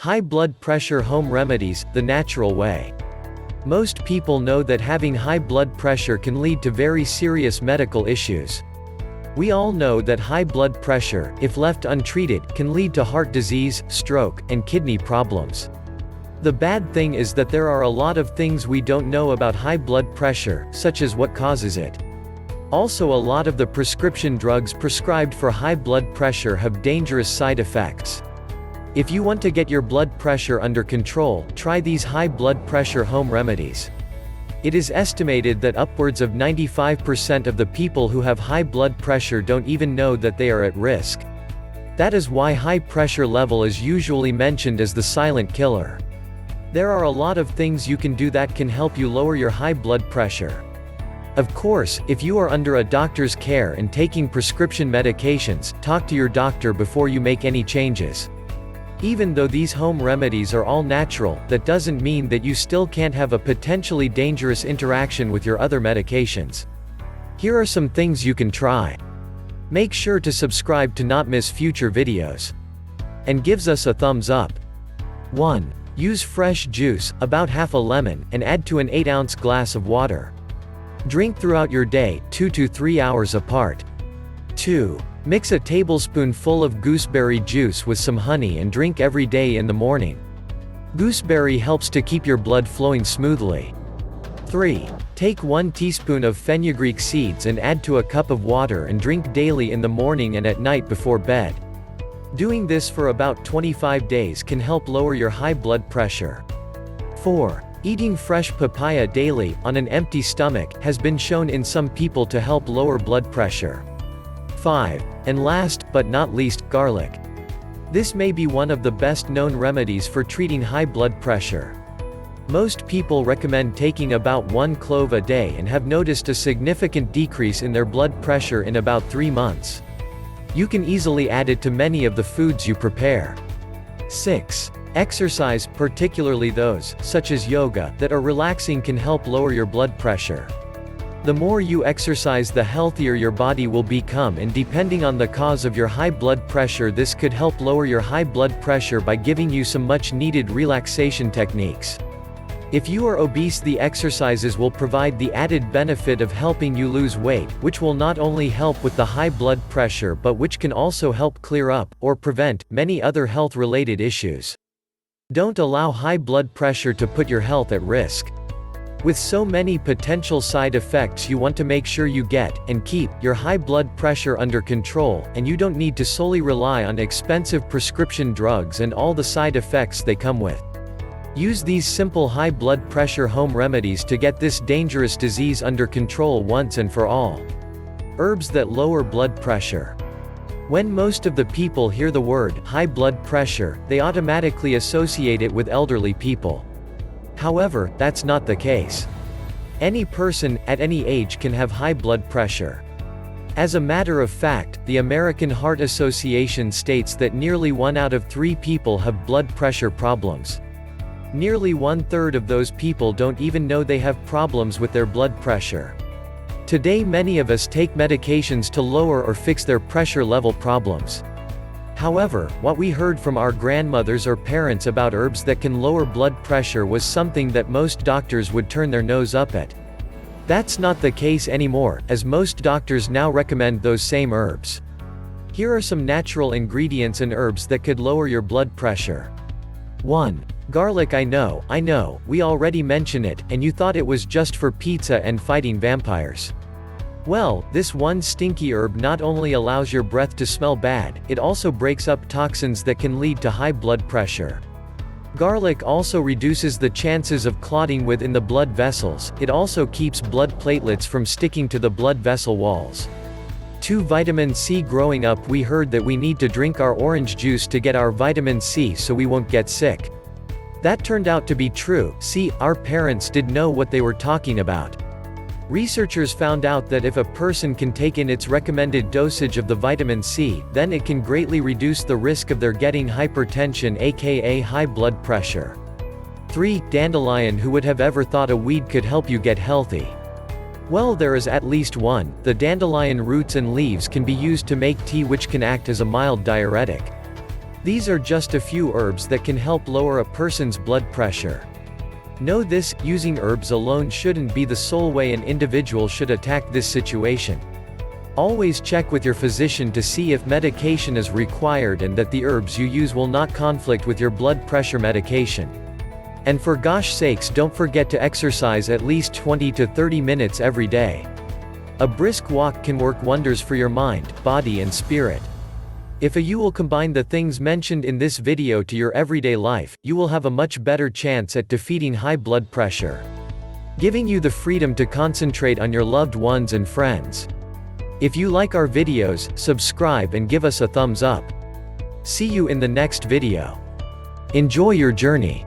High blood pressure home remedies, the natural way. Most people know that having high blood pressure can lead to very serious medical issues. We all know that high blood pressure, if left untreated, can lead to heart disease, stroke, and kidney problems. The bad thing is that there are a lot of things we don't know about high blood pressure, such as what causes it. Also, a lot of the prescription drugs prescribed for high blood pressure have dangerous side effects. If you want to get your blood pressure under control, try these high blood pressure home remedies. It is estimated that upwards of 95% of the people who have high blood pressure don't even know that they are at risk. That is why high pressure level is usually mentioned as the silent killer. There are a lot of things you can do that can help you lower your high blood pressure. Of course, if you are under a doctor's care and taking prescription medications, talk to your doctor before you make any changes. Even though these home remedies are all natural, that doesn't mean that you still can't have a potentially dangerous interaction with your other medications. Here are some things you can try. Make sure to subscribe to not miss future videos. And gives us a thumbs up. 1. Use fresh juice, about half a lemon, and add to an 8-ounce glass of water. Drink throughout your day, 2 to 3 hours apart. 2. Mix a tablespoonful of gooseberry juice with some honey and drink every day in the morning. Gooseberry helps to keep your blood flowing smoothly. 3. Take 1 teaspoon of fenugreek seeds and add to a cup of water and drink daily in the morning and at night before bed. Doing this for about 25 days can help lower your high blood pressure. 4. Eating fresh papaya daily, on an empty stomach, has been shown in some people to help lower blood pressure. 5. And last, but not least, garlic. This may be one of the best known remedies for treating high blood pressure. Most people recommend taking about 1 clove a day and have noticed a significant decrease in their blood pressure in about 3 months. You can easily add it to many of the foods you prepare. 6. Exercise, particularly those, such as yoga, that are relaxing can help lower your blood pressure. The more you exercise, the healthier your body will become, and depending on the cause of your high blood pressure, this could help lower your high blood pressure by giving you some much needed relaxation techniques. If you are obese, the exercises will provide the added benefit of helping you lose weight, which will not only help with the high blood pressure but which can also help clear up, or prevent, many other health-related issues. Don't allow high blood pressure to put your health at risk. With so many potential side effects, you want to make sure you get, and keep, your high blood pressure under control, and you don't need to solely rely on expensive prescription drugs and all the side effects they come with. Use these simple high blood pressure home remedies to get this dangerous disease under control once and for all. Herbs that lower blood pressure. When most of the people hear the word high blood pressure, they automatically associate it with elderly people. However, that's not the case. Any person, at any age, can have high blood pressure. As a matter of fact, the American Heart Association states that nearly 1 out of 3 people have blood pressure problems. Nearly 1/3 of those people don't even know they have problems with their blood pressure. Today, many of us take medications to lower or fix their pressure level problems. However, what we heard from our grandmothers or parents about herbs that can lower blood pressure was something that most doctors would turn their nose up at. That's not the case anymore, as most doctors now recommend those same herbs. Here are some natural ingredients and herbs that could lower your blood pressure. 1. Garlic. I know, we already mentioned it, and you thought it was just for pizza and fighting vampires. Well, this one stinky herb not only allows your breath to smell bad, it also breaks up toxins that can lead to high blood pressure. Garlic also reduces the chances of clotting within the blood vessels. It also keeps blood platelets from sticking to the blood vessel walls. 2. Vitamin C. Growing up, we heard that we need to drink our orange juice to get our vitamin C so we won't get sick. That turned out to be true. See, our parents did know what they were talking about. Researchers found out that if a person can take in its recommended dosage of the vitamin C, then it can greatly reduce the risk of their getting hypertension, aka high blood pressure. 3. Dandelion. Who would have ever thought a weed could help you get healthy? Well, there is at least one. The dandelion roots and leaves can be used to make tea, which can act as a mild diuretic. These are just a few herbs that can help lower a person's blood pressure. Know this, using herbs alone shouldn't be the sole way an individual should attack this situation. Always check with your physician to see if medication is required and that the herbs you use will not conflict with your blood pressure medication. And for gosh sakes, don't forget to exercise at least 20 to 30 minutes every day. A brisk walk can work wonders for your mind, body and spirit. If you will combine the things mentioned in this video to your everyday life, you will have a much better chance at defeating high blood pressure, giving you the freedom to concentrate on your loved ones and friends. If you like our videos, subscribe and give us a thumbs up. See you in the next video. Enjoy your journey.